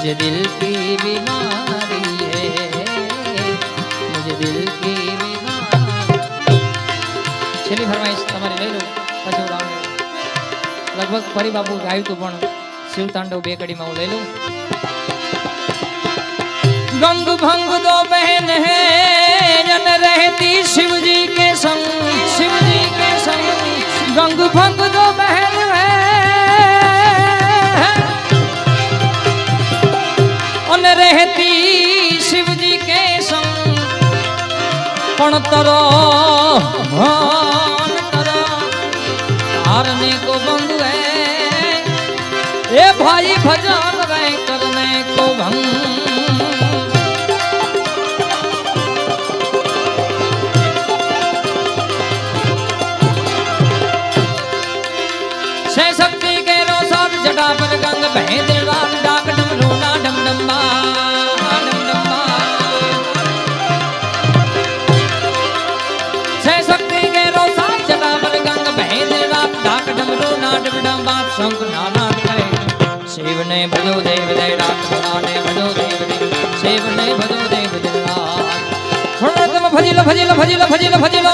मुझे दिल की बीमारी है, मुझे दिल की बीमारी। छेली फरमाइश तमारी लई लो પછી હું રાવ લગભગ પરી બાપુ ગાયું તું પણ શિવ તાંડવ બે કડીમાં હું લઈ લઉં। गंग भंग दो बहन है जन रहती शिव जी के संग, शिव जी के संग। गंग भंग दो बहन है उन रहती शिव जी के संग। पण तरो हारने को भंग है ए भाई भजन रे करने को भंग। शक्ति के रोसाद जटा पर गंग बहे दिन रात डाक डमरू ना डम डम्बा डम डम्बा। शक्ति के रोसाद जटा पर गंग बहे दिन रात डाक डमरू ना डम डम्बा। शंख नानाद करे शिव ने भजो देव दे डाक ने भजो देव दे शिव ने भजो देव दे रात। भजिलो भजिलो भजिलो भजिलो भजिलो